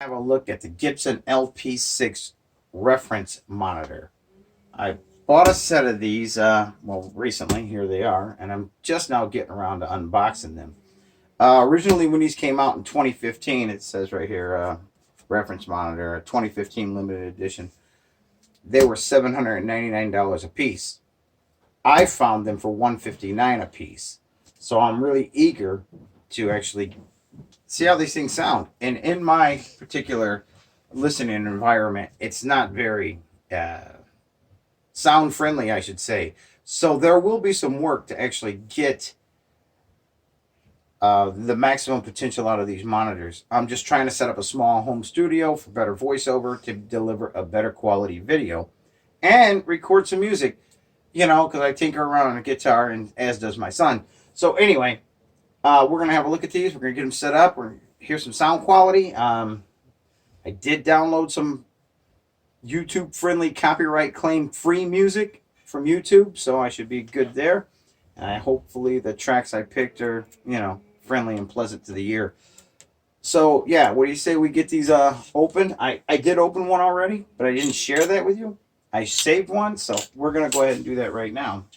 Have a look at the Gibson LP6 Reference monitor. I bought a set of these, well, recently. Here they are, and I'm just now getting around to unboxing them. Originally, when these came out in 2015, it says right here, reference monitor, 2015 limited edition. They were $799 a piece. I found them for $159 a piece. So I'm really eager to actually see how these things sound. And in my particular listening environment, it's not very sound friendly, I should say. So there will be some work to actually get the maximum potential out of these monitors. I'm just trying to set up a small home studio for better voiceover to deliver a better quality video and record some music, you know, because I tinker around on a guitar, and as does my son. So anyway, we're going to have a look at these. We're going to get them set up. We're going to hear some sound quality. I did download some YouTube-friendly, copyright claim-free music from YouTube, so I should be good there. And hopefully the tracks I picked are, you know, friendly and pleasant to the ear. So, yeah, what do you say we get these opened? I did open one already, but I didn't share that with you. I saved one, so we're going to go ahead and do that right now.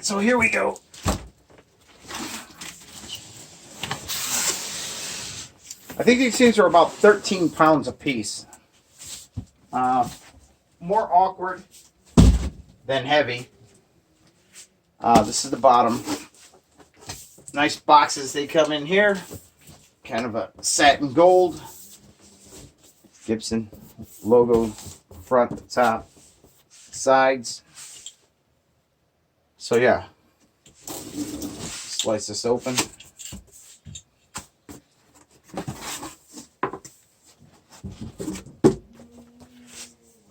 So here we go. I think these things are about 13 pounds a piece. More awkward than heavy. This is the bottom. Nice boxes they come in here. Kind of a satin gold. Gibson logo, front, top, sides. So yeah, slice this open.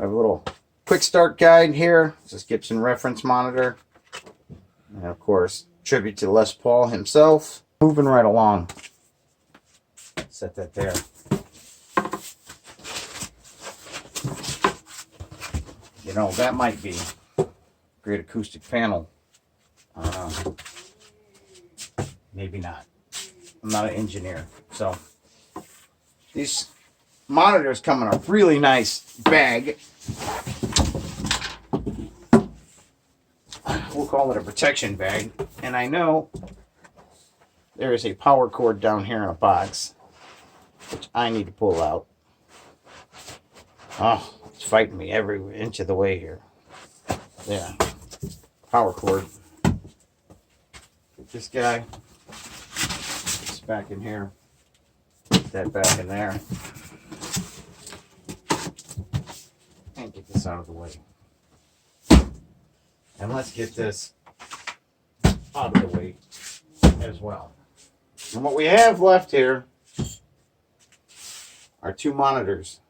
I have a little quick start guide here. This is Gibson reference monitor. And of course, tribute to Les Paul himself. Moving right along. Set that there. You know, that might be a great acoustic panel. Maybe not. I'm not an engineer. So these monitors come in a really nice bag. We'll call it a protection bag. And I know there is a power cord down here in a box, which I need to pull out. Oh, it's fighting me every inch of the way here. Yeah. Power cord. Get this guy. It's back in here. Put that back in there. And get this out of the way. And let's get this out of the way as well. And what we have left here are two monitors.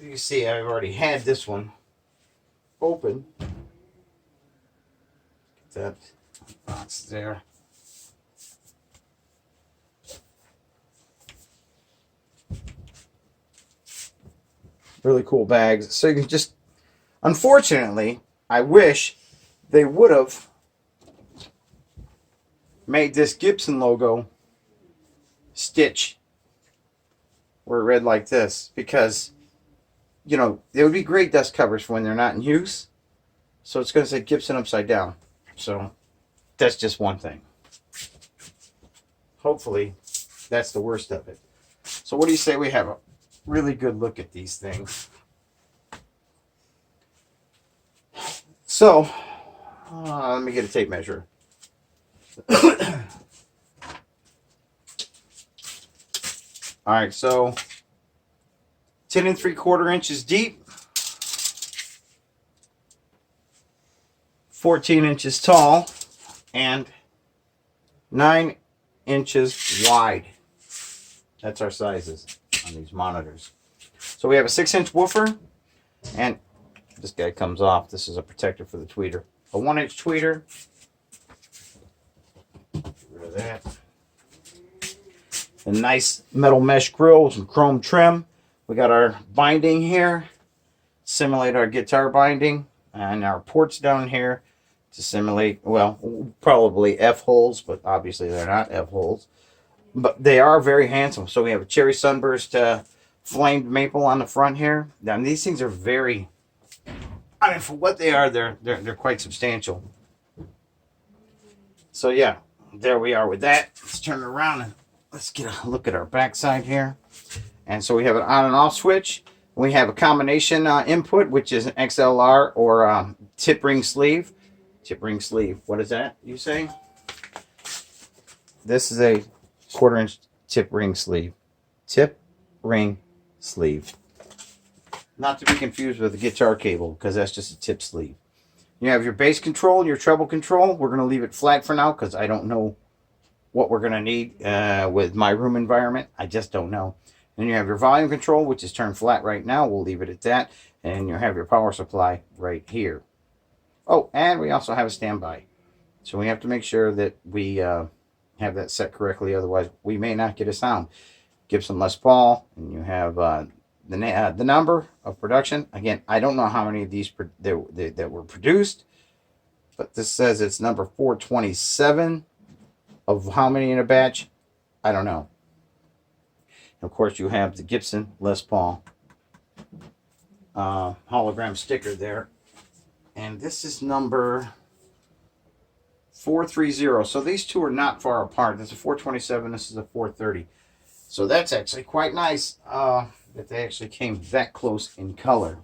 You see, I've already had this one open. Get that box there. Really cool bags. So you can just, unfortunately, I wish they would have made this Gibson logo stitch where it read like this, because you know, they would be great dust covers for when they're not in use. So it's going to say Gibson upside down. So that's just one thing. Hopefully, that's the worst of it. So what do you say we have a really good look at these things? So, let me get a tape measure. All right, so 10 3/4 inches deep, 14 inches tall, and 9 inches wide. That's our sizes on these monitors. So we have a 6-inch woofer, and this guy comes off. This is a protector for the tweeter. A 1-inch tweeter. Get rid of that. a nice metal mesh grill with some chrome trim. We got our binding here, simulate our guitar binding, and our ports down here to simulate, well, probably F holes, but obviously they're not F holes. But they are very handsome. So we have a cherry sunburst flamed maple on the front here. Now these things are very, I mean, for what they are, they're quite substantial. So yeah, there we are with that. Let's turn it around and let's get a look at our backside here. And so we have an on and off switch. We have a combination input, which is an XLR or tip ring sleeve. Tip ring sleeve. What is that, you say? This is a 1/4-inch tip ring sleeve. Tip ring sleeve. Not to be confused with a guitar cable, because that's just a tip sleeve. You have your bass control and your treble control. We're going to leave it flat for now because I don't know what we're going to need with my room environment. I just don't know. Then you have your volume control, which is turned flat right now. We'll leave it at that. And you have your power supply right here. Oh, and we also have a standby. So we have to make sure that we have that set correctly. Otherwise, we may not get a sound. Gibson Les Paul, and you have the number of production. Again, I don't know how many of these that were produced, but this says it's number 427 of how many in a batch. I don't know. Of course, you have the Gibson Les Paul hologram sticker there, and this is number 430. So these two are not far apart. This is a 427. This is a 430. So that's actually quite nice. That they actually came that close in color.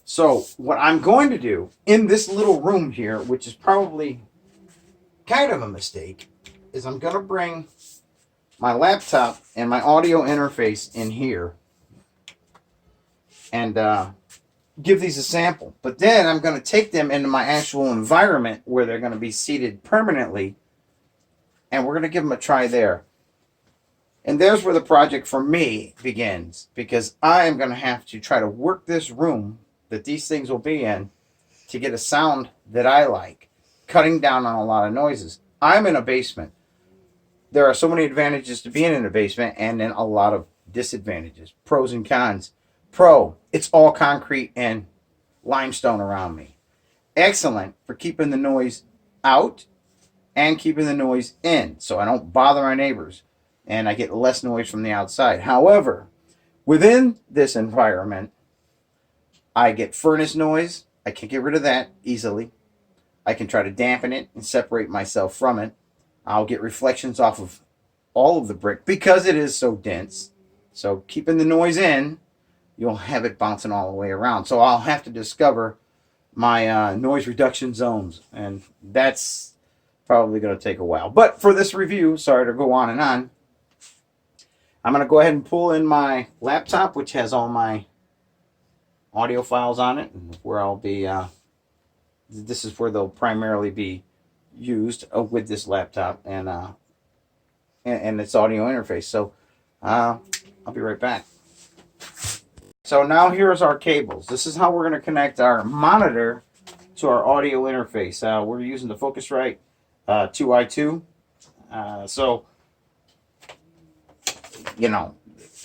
So what I'm going to do in this little room here, which is probably kind of a mistake, is I'm going to bring my laptop and my audio interface in here and give these a sample. But then I'm going to take them into my actual environment where they're going to be seated permanently, and we're going to give them a try there. And there's where the project for me begins, because I am going to have to try to work this room that these things will be in to get a sound that I like, cutting down on a lot of noises. I'm in a basement. There are so many advantages to being in a basement, and then a lot of disadvantages, pros and cons. Pro, it's all concrete and limestone around me. Excellent for keeping the noise out and keeping the noise in, so I don't bother my neighbors. And I get less noise from the outside. However, within this environment, I get furnace noise. I can get rid of that easily. I can try to dampen it and separate myself from it. I'll get reflections off of all of the brick because it is so dense. So keeping the noise in, you'll have it bouncing all the way around. So I'll have to discover my noise reduction zones. And that's probably going to take a while. But for this review, sorry to go on and on, I'm going to go ahead and pull in my laptop, which has all my audio files on it, and where I'll be, this is where they'll primarily be used with this laptop and its audio interface. So I'll be right back. So now here's our cables. This is how we're going to connect our monitor to our audio interface. We're using the Focusrite 2i2. So, you know,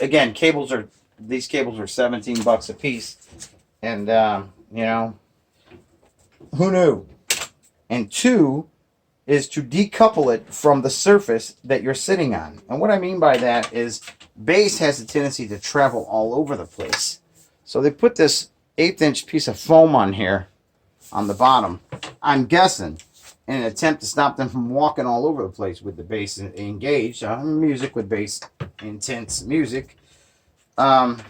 again, these cables are $17 a piece, and you know, who knew? And two is to decouple it from the surface that you're sitting on. And what I mean by that is bass has a tendency to travel all over the place. So they put this 1/8-inch piece of foam on here on the bottom, I'm guessing, in an attempt to stop them from walking all over the place with the bass engaged. Music with bass, intense music. And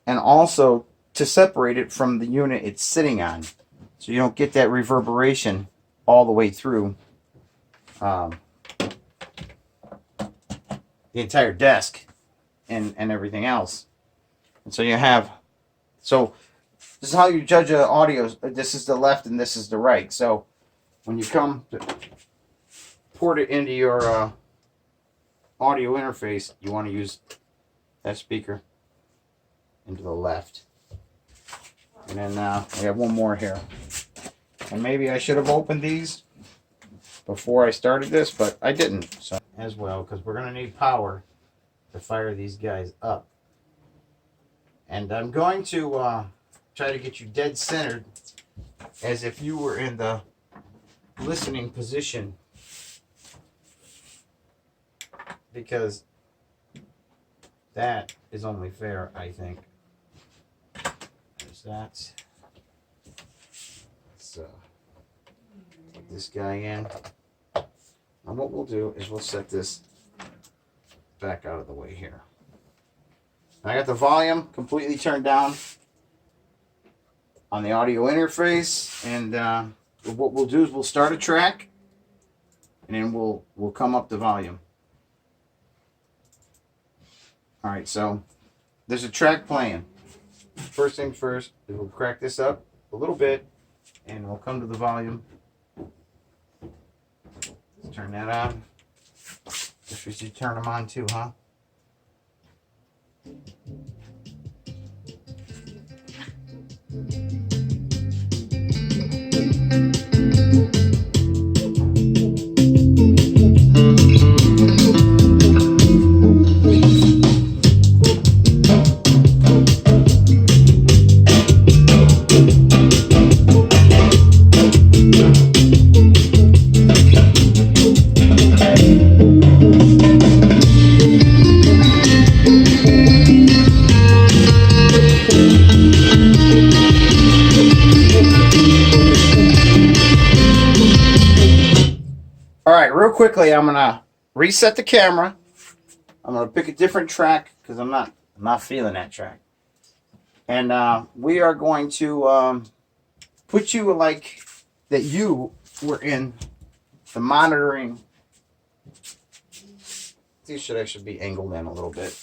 also to separate it from the unit it's sitting on, so you don't get that reverberation all the way through the entire desk and everything else. And so you have, so this is how you judge audio. This is the left and this is the right. So when you come to port it into your audio interface, you want to use that speaker into the left. And then we have one more here. And maybe I should have opened these before I started this, but I didn't. So as well, because we're going to need power to fire these guys up. And I'm going to try to get you dead centered as if you were in the listening position, because that is only fair, I think. There's that. Let's put this guy in. And what we'll do is we'll set this back out of the way here. I got the volume completely turned down on the audio interface, and what we'll do is we'll start a track, and then we'll come up the volume. All right, so there's a track playing. First thing first, we'll crack this up a little bit, and we'll come to the volume. Let's turn that on. Guess we should turn them on too, huh? Real quickly, I'm gonna reset the camera. I'm gonna pick a different track because I'm not feeling that track, and we are going to put you like that you were in the monitoring. These should actually be angled in a little bit,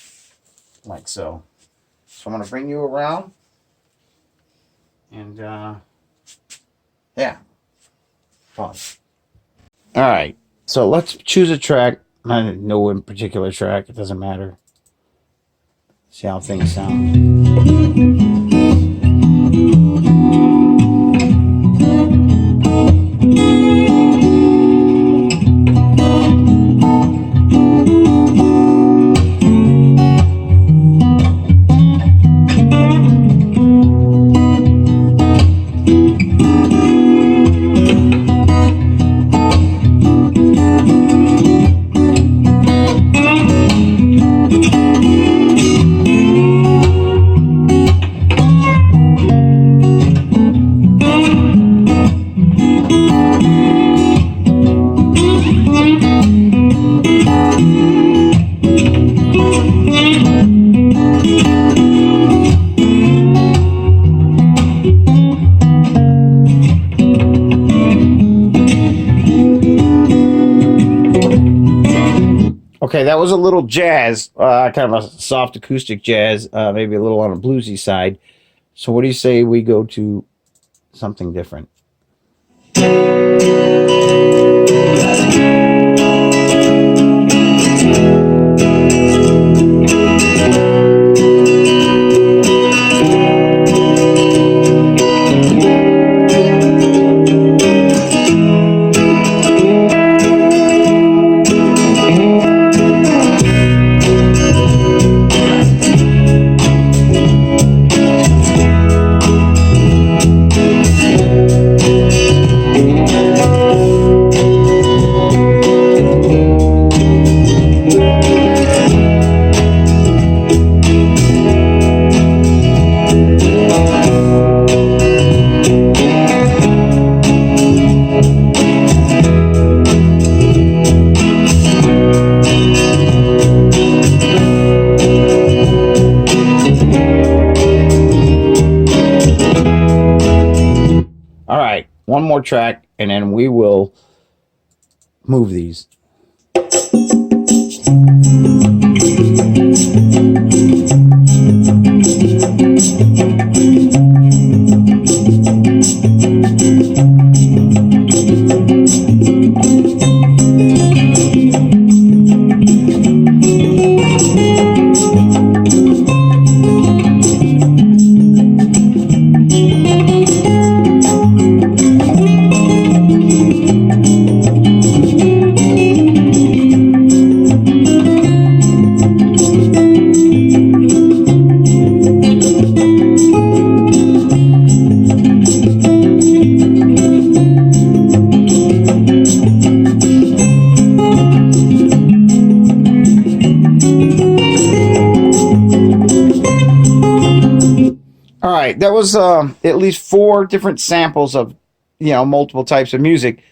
like so. So I'm gonna bring you around, and yeah, pause. All right. So let's choose a track. No in particular track. It doesn't matter. See how things sound. Okay, that was a little jazz, kind of a soft acoustic jazz, maybe a little on a bluesy side. So what do you say we go to something different? All right, one more track, and then we will move these. right, that was at least 4 different samples of, multiple types of music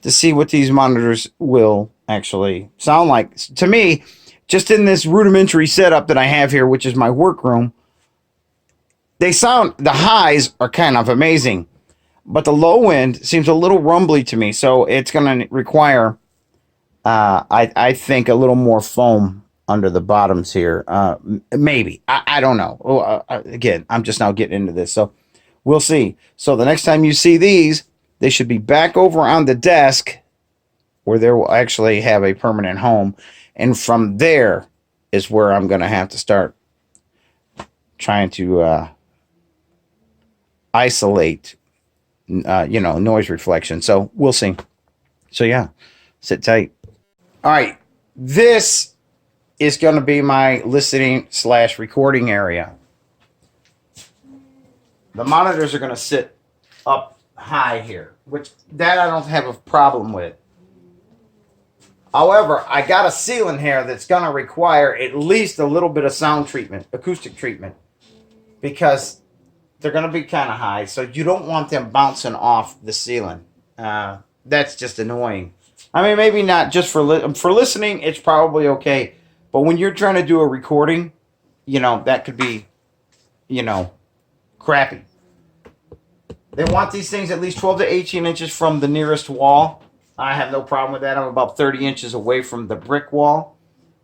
to see what these monitors will actually sound like. To me, just in this rudimentary setup that I have here, which is my workroom, the highs are kind of amazing, but the low end seems a little rumbly to me. So it's going to require, I think, a little more foam under the bottoms here. Maybe. I don't know. Again, I'm just now getting into this. So we'll see. So the next time you see these, they should be back over on the desk where they will actually have a permanent home. And from there is where I'm going to have to start trying to isolate, noise reflection. So we'll see. So yeah, sit tight. All right. This is going to be my listening/recording area. The monitors are going to sit up high here, which that I don't have a problem with. However, I got a ceiling here that's going to require at least a little bit of sound treatment, acoustic treatment, because they're going to be kind of high, so you don't want them bouncing off the ceiling. That's just annoying. I mean, maybe not just for listening, it's probably okay, but when you're trying to do a recording, that could be, crappy. They want these things at least 12 to 18 inches from the nearest wall. I have no problem with that. I'm about 30 inches away from the brick wall,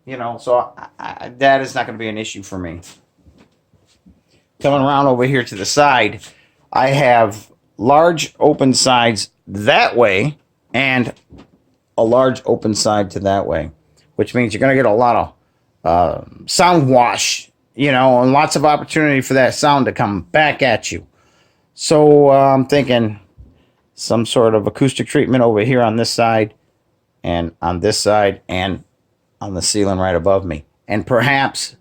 so that is not going to be an issue for me. Coming around over here to the side, I have large open sides that way and a large open side to that way, which means you're going to get a lot of sound wash, and lots of opportunity for that sound to come back at you. So I'm thinking some sort of acoustic treatment over here on this side and on this side and on the ceiling right above me and perhaps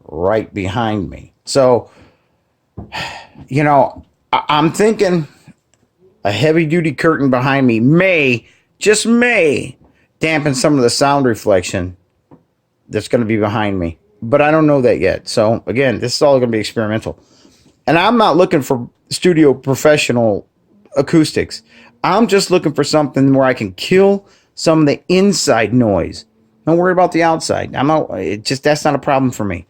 right behind me. So, I'm thinking a heavy-duty curtain behind me may dampen some of the sound reflection that's going to be behind me. But I don't know that yet. So, again, this is all going to be experimental. And I'm not looking for studio professional acoustics. I'm just looking for something where I can kill some of the inside noise. Don't worry about the outside. That's not a problem for me.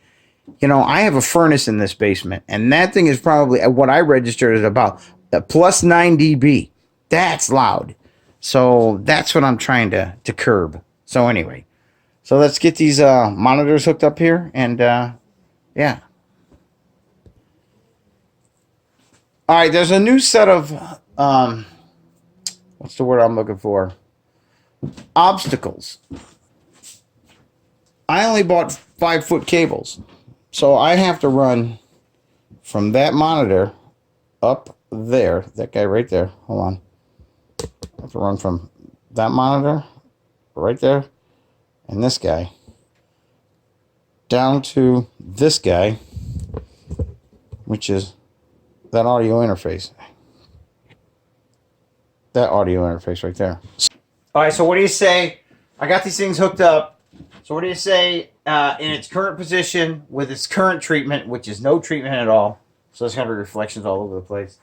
I have a furnace in this basement, and that thing is probably what I registered at about plus 9 dB. That's loud. So that's what I'm trying to curb. So anyway, so let's get these monitors hooked up here, and yeah. All right, there's a new set of, what's the word I'm looking for? Obstacles. I only bought 5-foot cables. So I have to run from that monitor up there. That guy right there. Hold on. I have to run from that monitor right there and this guy down to this guy, which is that audio interface. That audio interface right there. All right, so what do you say? I got these things hooked up. So what do you say in its current position with its current treatment, which is no treatment at all? So there's going to be reflections all over the place.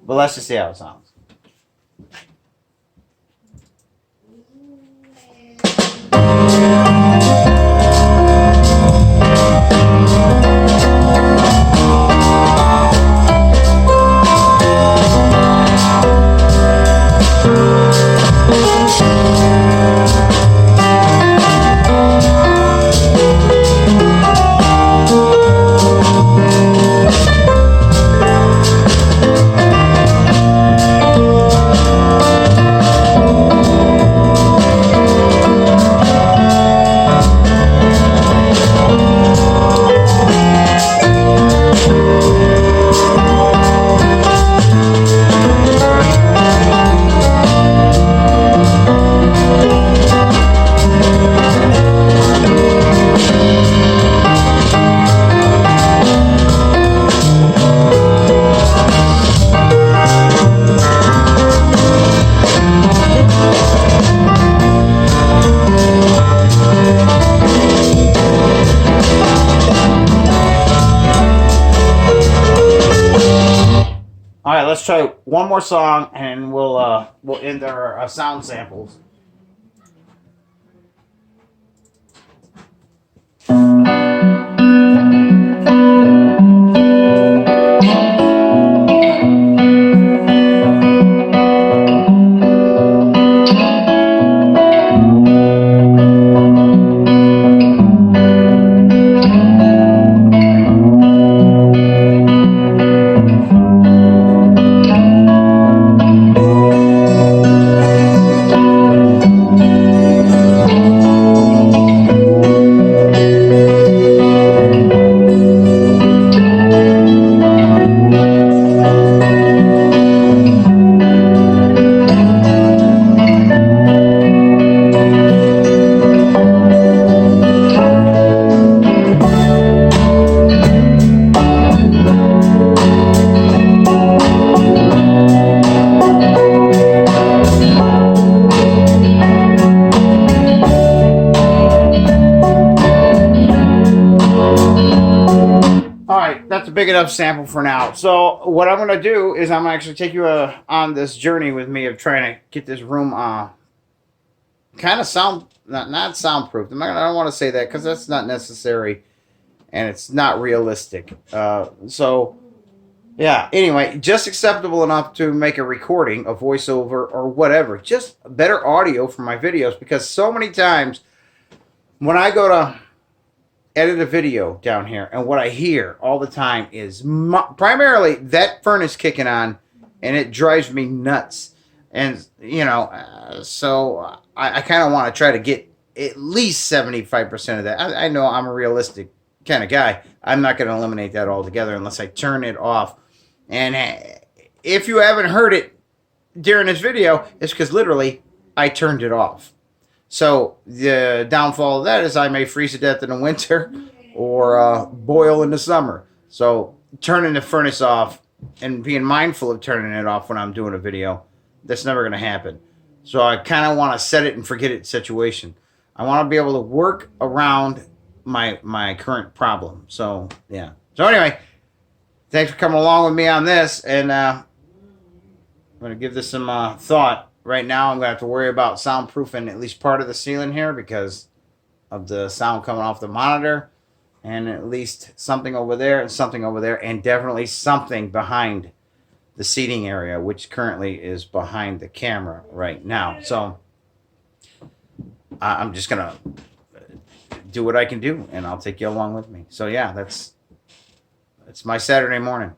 But let's just see how it sounds. All right, let's try one more song, and we'll end our sound samples. That's a big enough sample for now. So what I'm going to do is I'm going to actually take you on this journey with me of trying to get this room kind of not soundproof. I don't want to say that because that's not necessary and it's not realistic. So yeah, anyway, just acceptable enough to make a recording, a voiceover or whatever. Just better audio for my videos, because so many times when I go to edit a video down here, and what I hear all the time is primarily that furnace kicking on, and it drives me nuts. And so I kind of want to try to get at least 75% of that. I know I'm a realistic kind of guy. I'm not going to eliminate that altogether unless I turn it off. And if you haven't heard it during this video, it's because literally I turned it off. So the downfall of that is I may freeze to death in the winter or boil in the summer. So turning the furnace off and being mindful of turning it off when I'm doing a video, that's never going to happen. So I kind of want to set it and forget it situation. I want to be able to work around my current problem. So yeah. So anyway, thanks for coming along with me on this, and I'm going to give this some thought. Right now, I'm going to have to worry about soundproofing at least part of the ceiling here because of the sound coming off the monitor, and at least something over there and something over there, and definitely something behind the seating area, which currently is behind the camera right now. So I'm just going to do what I can do, and I'll take you along with me. So yeah, that's my Saturday morning.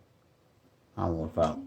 I'll wolf out.